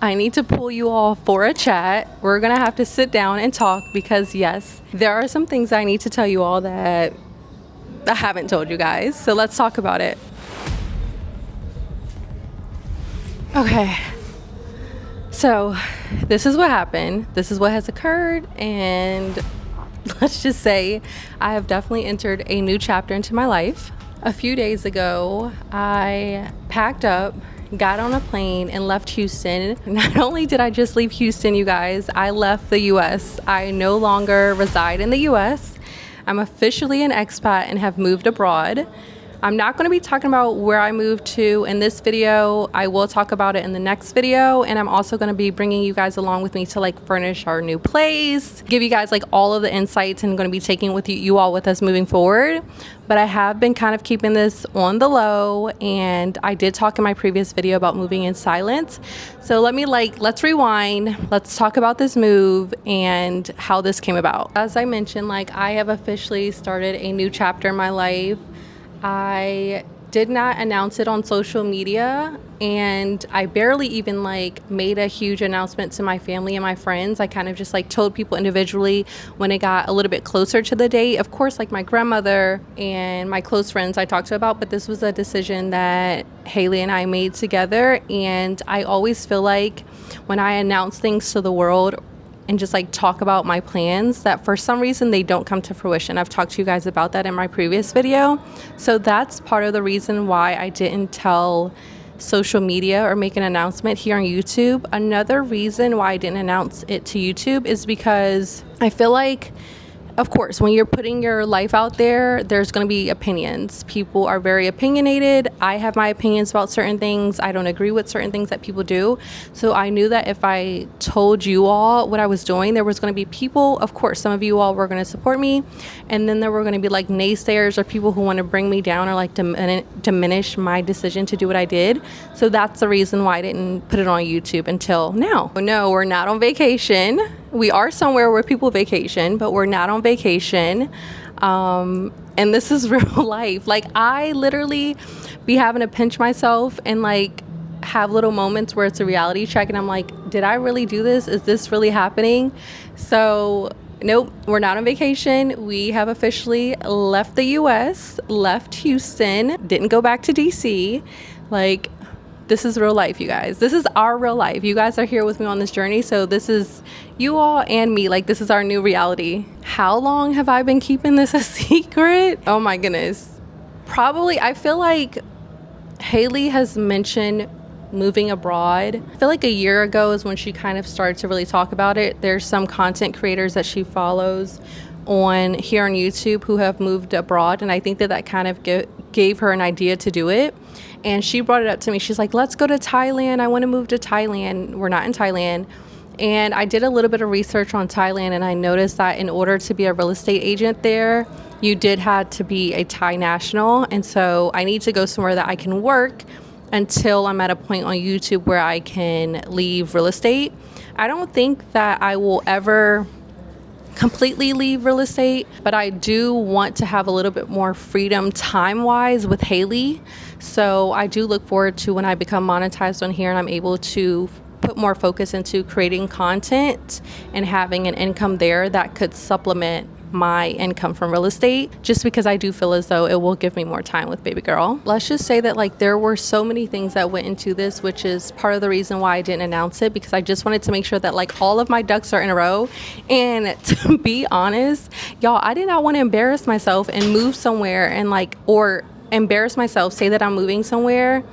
I need to pull you all for a chat. We're gonna have to sit down and talk because yes, there are some things I need to tell you all that I haven't told you guys. So let's talk about it. Okay. So this is what happened. This is what has occurred, and let's just say I have definitely entered a new chapter into my life. A few days ago, I packed up, got on a plane, and left Houston. Not only did I just leave Houston, you guys, I left the US. I no longer reside in the US. I'm officially an expat and have moved abroad. I'm not going to be talking about where I moved to in this video. I will talk about it in the next video, and I'm also going to be bringing you guys along with me to like furnish our new place, give you guys like all of the insights, and going to be taking with you all with us moving forward. But I have been kind of keeping this on the low, and I did talk in my previous video about moving in silence. So let's rewind. Let's talk about this move and how this came about. As I mentioned, I have officially started a new chapter in my life. I did not announce it on social media, and I barely even made a huge announcement to my family and my friends. I kind of just told people individually when it got a little bit closer to the date. Of course, my grandmother and my close friends I talked to about, but this was a decision that Haley and I made together. And I always feel like when I announce things to the world and just talk about my plans, that for some reason they don't come to fruition. I've talked to you guys about that in my previous video. So that's part of the reason why I didn't tell social media or make an announcement here on YouTube. Another reason why I didn't announce it to YouTube is because I feel like, of course, when you're putting your life out there, there's going to be opinions. People are very opinionated. I have my opinions about certain things. I don't agree with certain things that people do. So I knew that if I told you all what I was doing, there was going to be people, of course, some of you all were going to support me. And then there were going to be naysayers or people who want to bring me down or diminish my decision to do what I did. So that's the reason why I didn't put it on YouTube until now. No, we're not on vacation. We are somewhere where people vacation, but we're not on vacation. And this is real life. I literally be having to pinch myself and have little moments where it's a reality check and I'm like, did I really do this? Is this really happening? So nope, we're not on vacation. We have officially left the US, left Houston, didn't go back to DC. This is real life, you guys. This is our real life. You guys are here with me on this journey. So this is you all and me. This is our new reality. How long have I been keeping this a secret? Oh my goodness. Probably, I feel like Haley has mentioned moving abroad. I feel like a year ago is when she kind of started to really talk about it. There's some content creators that she follows here on YouTube who have moved abroad. And I think that kind of gave her an idea to do it. And she brought it up to me. She's like, let's go to Thailand. I want to move to Thailand. We're not in Thailand. And I did a little bit of research on Thailand, and I noticed that in order to be a real estate agent there, you did have to be a Thai national. And so I need to go somewhere that I can work until I'm at a point on YouTube where I can leave real estate. I don't think that I will ever completely leave real estate, but I do want to have a little bit more freedom time-wise with Haley. So I do look forward to when I become monetized on here and I'm able to put more focus into creating content and having an income there that could supplement my income from real estate, just because I do feel as though it will give me more time with baby girl. Let's just say that there were so many things that went into this, which is part of the reason why I didn't announce it, because I just wanted to make sure that all of my ducks are in a row. And to be honest, y'all, I did not want to embarrass myself and move somewhere and or embarrass myself, say that I'm moving somewhere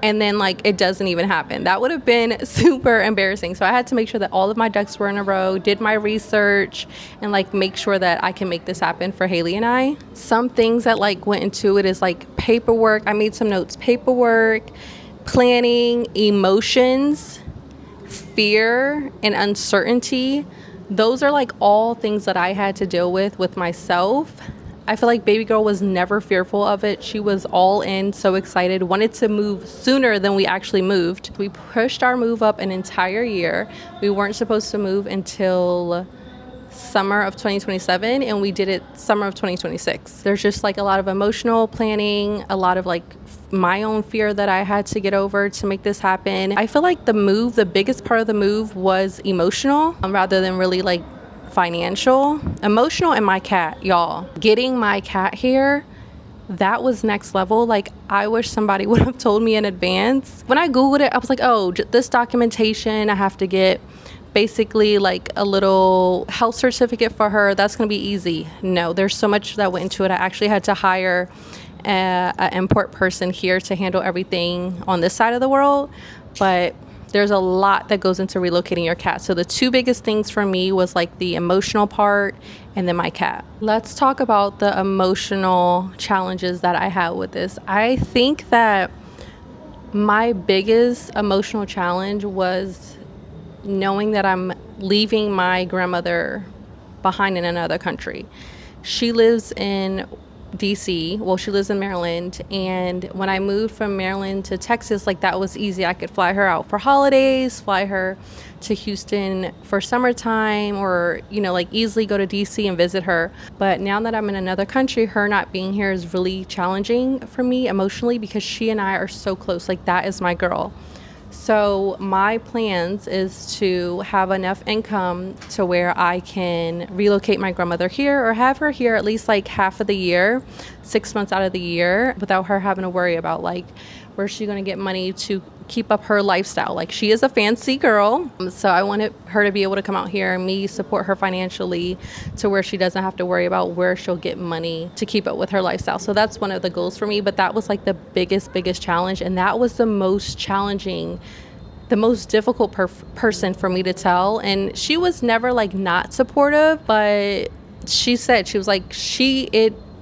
and then it doesn't even happen. That would have been super embarrassing. So I had to make sure that all of my ducks were in a row, did my research, and make sure that I can make this happen for Haley and I. Some things that went into it is paperwork. I made some notes. Paperwork, planning, emotions, fear, and uncertainty. Those are all things that I had to deal with myself. I feel like baby girl was never fearful of it. She was all in, so excited, wanted to move sooner than we actually moved. We pushed our move up an entire year. We weren't supposed to move until summer of 2027, and we did it summer of 2026. There's just a lot of emotional planning, a lot of my own fear that I had to get over to make this happen. I feel like the biggest part of the move was emotional rather than really like financial. Emotional and my cat, y'all. Getting my cat here, that was next level. Like, I wish somebody would have told me in advance. When I Googled it, I was like, oh, this documentation, I have to get basically like a little health certificate for her. That's going to be easy. No, there's so much that went into it. I actually had to hire an import person here to handle everything on this side of the world. But there's a lot that goes into relocating your cat. So the two biggest things for me was like the emotional part and then my cat. Let's talk about the emotional challenges that I had with this. I think that my biggest emotional challenge was knowing that I'm leaving my grandmother behind in another country. She lives in DC. Well, she lives in Maryland. And when I moved from Maryland to Texas, like, that was easy. I could fly her out for holidays, fly her to Houston for summertime, or, you know, like easily go to DC and visit her. But now that I'm in another country, her not being here is really challenging for me emotionally, because she and I are so close. Like, that is my girl. So my plans is to have enough income to where I can relocate my grandmother here, or have her here at least like half of the year, 6 months out of the year, without her having to worry about like where's she going to get money to keep up her lifestyle. Like, she is a fancy girl, so I wanted her to be able to come out here and me support her financially to where she doesn't have to worry about where she'll get money to keep up with her lifestyle. So that's one of the goals for me. But that was like the biggest challenge, and that was the most challenging, the most difficult person for me to tell. And she was never like not supportive, but she said, she was like,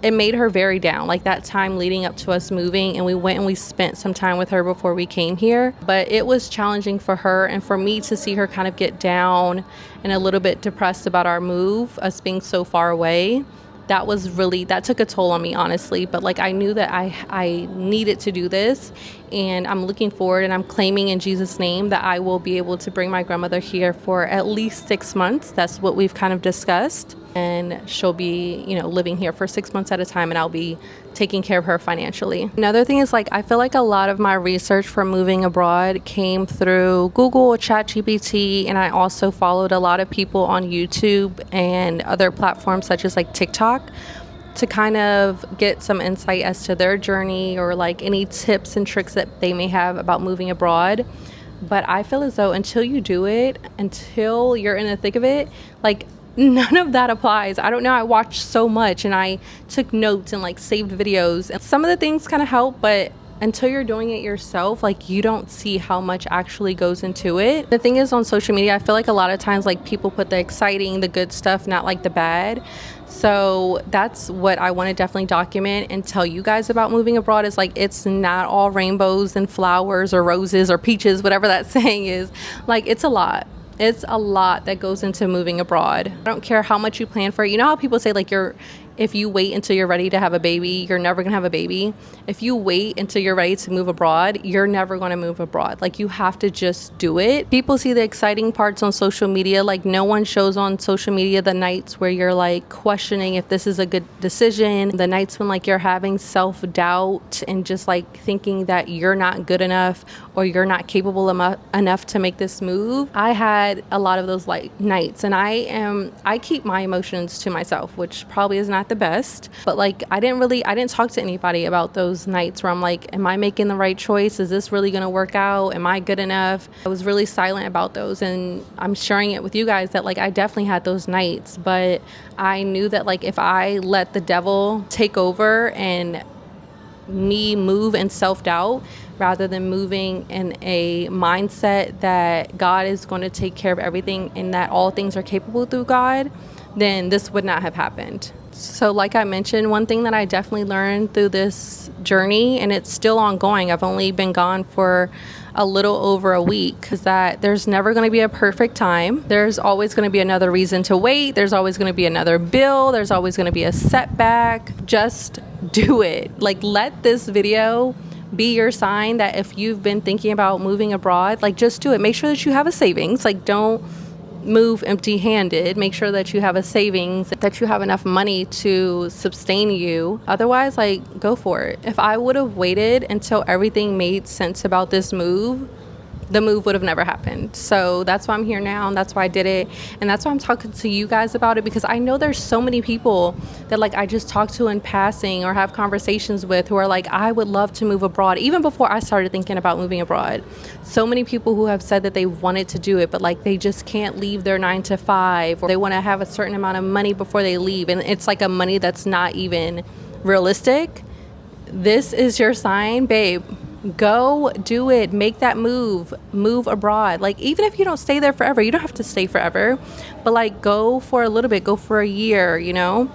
it made her very down, like that time leading up to us moving. And we went and we spent some time with her before we came here. But it was challenging for her and for me to see her kind of get down and a little bit depressed about our move, us being so far away. That took a toll on me, honestly. But like, I knew that I needed to do this, and I'm looking forward, and I'm claiming in Jesus' name that I will be able to bring my grandmother here for at least 6 months. That's what we've kind of discussed. And she'll be, you know, living here for 6 months at a time, and I'll be taking care of her financially. Another thing is, like, I feel like a lot of my research for moving abroad came through Google, ChatGPT, and I also followed a lot of people on YouTube and other platforms such as like TikTok to kind of get some insight as to their journey, or like any tips and tricks that they may have about moving abroad. But I feel as though until you do it, until you're in the thick of it, like, none of that applies. I don't know. I watched so much and I took notes and like saved videos, and some of the things kind of help, but until you're doing it yourself, like, you don't see how much actually goes into it. The thing is, on social media, I feel like a lot of times like people put the exciting, the good stuff, not like the bad. So that's what I want to definitely document and tell you guys about moving abroad, is like, it's not all rainbows and flowers or roses or peaches, whatever that saying is. Like, it's a lot. It's a lot that goes into moving abroad. I don't care how much you plan for it. You know how people say like, if you wait until you're ready to have a baby, you're never gonna have a baby. If you wait until you're ready to move abroad, you're never gonna move abroad. Like, you have to just do it. People see the exciting parts on social media. Like, no one shows on social media the nights where you're like questioning if this is a good decision, the nights when like you're having self-doubt and just like thinking that you're not good enough or you're not capable enough to make this move. I had a lot of those like nights, and I keep my emotions to myself, which probably is not the best. But like, I didn't talk to anybody about those nights where I'm like, am I making the right choice? Is this really going to work out? Am I good enough? I was really silent about those, and I'm sharing it with you guys that like, I definitely had those nights, but I knew that like, if I let the devil take over and me move in self-doubt rather than moving in a mindset that God is going to take care of everything and that all things are capable through God, then this would not have happened. So like I mentioned, one thing that I definitely learned through this journey, and it's still ongoing, I've only been gone for a little over a week, is that there's never going to be a perfect time. There's always going to be another reason to wait. There's always going to be another bill. There's always going to be a setback. Just do it. Like, let this video be your sign that if you've been thinking about moving abroad, like, just do it. Make sure that you have a savings. Like, don't move empty-handed. Make sure that you have a savings, that you have enough money to sustain you. Otherwise, like, go for it. If I would have waited until everything made sense about this move, the move would have never happened. So that's why I'm here now, and that's why I did it, and that's why I'm talking to you guys about it, because I know there's so many people that like I just talk to in passing or have conversations with who are like, I would love to move abroad. Even before I started thinking about moving abroad, so many people who have said that they wanted to do it, but like they just can't leave their 9-to-5, or they want to have a certain amount of money before they leave, and it's like a money that's not even realistic. This is your sign, babe. Go do it. Make that move abroad. Like, even if you don't stay there forever, you don't have to stay forever, but like go for a little bit, go for a year, you know,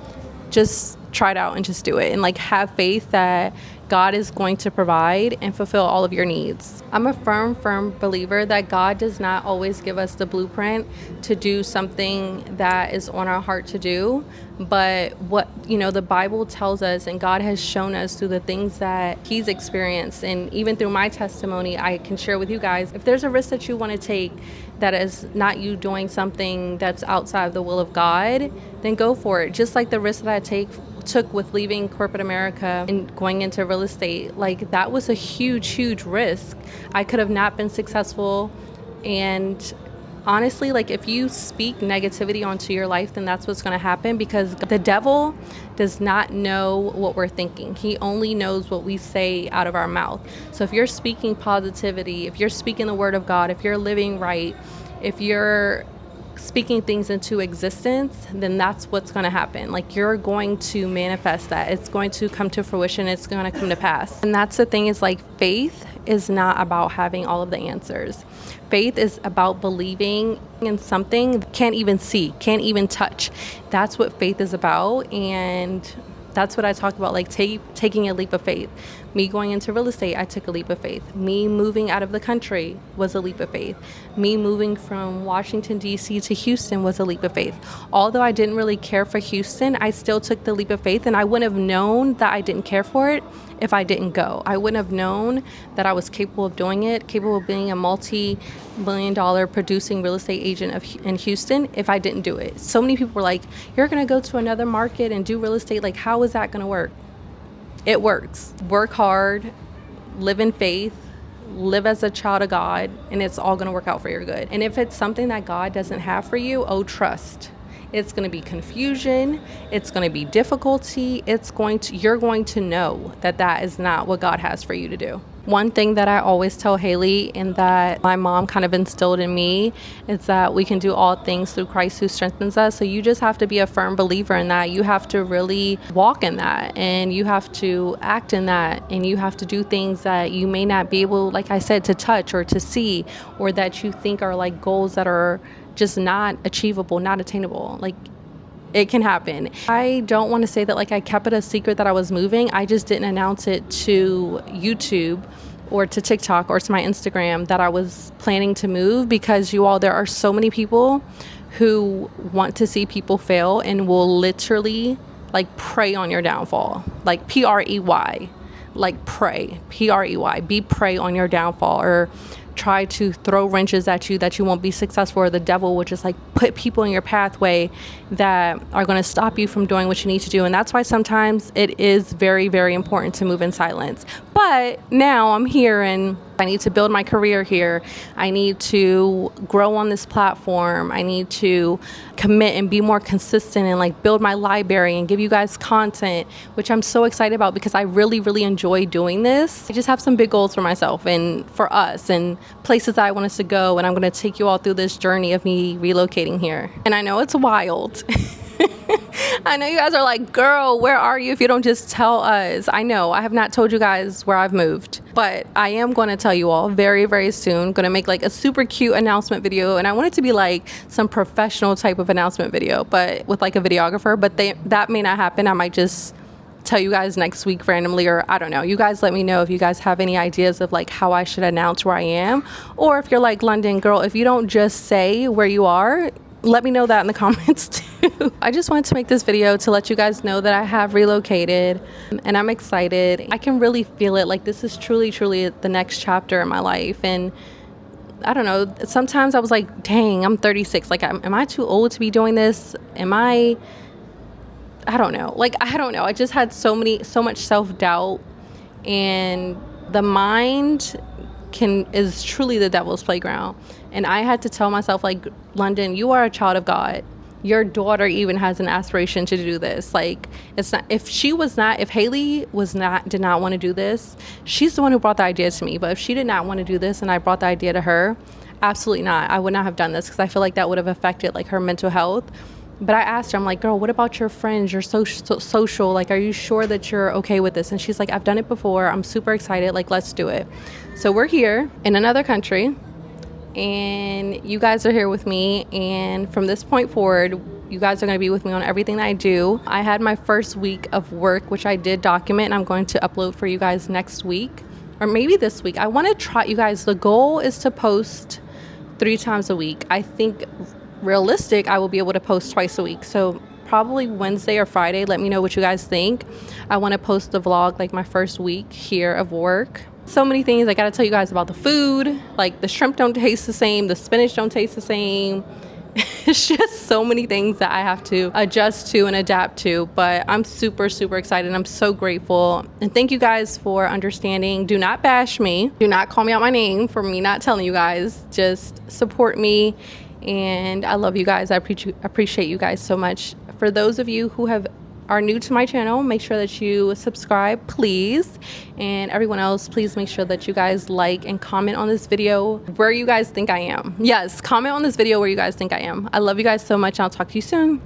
just try it out and just do it, and like have faith that God is going to provide and fulfill all of your needs. I'm a firm believer that God does not always give us the blueprint to do something that is on our heart to do, but what, you know, the Bible tells us and God has shown us through the things that he's experienced, and even through my testimony, I can share with you guys. If there's a risk that you want to take that is not you doing something that's outside of the will of God, then go for it. Just like the risk that I took with leaving corporate America and going into real estate, like that was a huge risk. I could have not been successful. And honestly, like if you speak negativity onto your life, then that's what's going to happen, because the devil does not know what we're thinking. He only knows what we say out of our mouth. So if you're speaking positivity, if you're speaking the word of God, if you're living right, if you're speaking things into existence, then that's what's going to happen. Like, you're going to manifest that. It's going to come to fruition. It's going to come to pass. And that's the thing, is like, faith is not about having all of the answers. Faith is about believing in something can't even see, can't even touch. That's what faith is about. And that's what I talk about, like taking a leap of faith. Me going into real estate, I took a leap of faith. Me moving out of the country was a leap of faith. Me moving from Washington, D.C. to Houston was a leap of faith. Although I didn't really care for Houston, I still took the leap of faith, and I wouldn't have known that I didn't care for it if I didn't go. I wouldn't have known that I was capable of doing it, capable of being a multi-million-dollar producing real estate agent in Houston if I didn't do it. So many people were like, you're going to go to another market and do real estate. Like, how is that going to work? It works. Work hard, live in faith, live as a child of God, and it's all going to work out for your good. And if it's something that God doesn't have for you, trust. It's going to be confusion. It's going to be difficulty. You're going to know that that is not what God has for you to do. One thing that I always tell Haley, and that my mom kind of instilled in me, is that we can do all things through Christ who strengthens us. So you just have to be a firm believer in that. You have to really walk in that, and you have to act in that, and you have to do things that you may not be able, like I said, to touch or to see, or that you think are like goals that are just not achievable, not attainable. Like, it can happen. I don't want to say that like I kept it a secret that I was moving. I just didn't announce it to YouTube or to TikTok or to my Instagram that I was planning to move, because you all, there are so many people who want to see people fail and will literally like prey on your downfall. Like PREY, like pray, PREY, be prey on your downfall, or try to throw wrenches at you that you won't be successful, or the devil will just like put people in your pathway that are going to stop you from doing what you need to do. And that's why sometimes it is very, very important to move in silence. But now I'm here and I need to build my career here. I need to grow on this platform. I need to commit and be more consistent and like build my library and give you guys content, which I'm so excited about, because I really, really enjoy doing this. I just have some big goals for myself and for us, and places that I want us to go. And I'm going to take you all through this journey of me relocating here. And I know it's wild. I know you guys are like, girl, where are you if you don't just tell us? I know I have not told you guys where I've moved, but I am going to tell you all very, very soon. Going to make like a super cute announcement video, and I want it to be like some professional type of announcement video, but with like a videographer. But that may not happen. I might just tell you guys next week randomly, or I don't know. You guys let me know if you guys have any ideas of like how I should announce where I am, or if you're like, London, girl, if you don't just say where you are, let me know that in the comments too. I just wanted to make this video to let you guys know that I have relocated, and I'm excited. I can really feel it. Like, this is truly, truly the next chapter in my life. And I don't know, sometimes I was like, dang, I'm 36. Like, am I too old to be doing this? I don't know. Like, I don't know. I just had so much self-doubt, and the mind is truly the devil's playground. And I had to tell myself, like, London, you are a child of God. Your daughter even has an aspiration to do this. Like, it's not, if Haley did not want to do this, she's the one who brought the idea to me. But if she did not want to do this and I brought the idea to her, absolutely not. I would not have done this, because I feel like that would have affected like her mental health. But I asked her, I'm like, girl, what about your friends? You're social. Like, are you sure that you're okay with this? And she's like, I've done it before. I'm super excited. Like, let's do it. So we're here in another country, and you guys are here with me. And from this point forward, you guys are going to be with me on everything that I do. I had my first week of work, which I did document, and I'm going to upload for you guys next week, or maybe this week. I want to try, you guys, the goal is to post 3 times a week. I think realistic, I will be able to post twice a week. So probably Wednesday or Friday. Let me know what you guys think. I want to post the vlog like my first week here of work. So many things I got to tell you guys about the food. Like, the shrimp don't taste the same, the spinach don't taste the same. It's just so many things that I have to adjust to and adapt to, but I'm super excited. I'm so grateful, and thank you guys for understanding. Do not bash me, do not call me out my name for me not telling you guys. Just support me, and I love you guys. I appreciate you guys so much. For those of you who are new to my channel, make sure that you subscribe, please. And everyone else, please make sure that you guys like and comment on this video where you guys think I am. Yes, comment on this video where you guys think I am. I love you guys so much. I'll talk to you soon.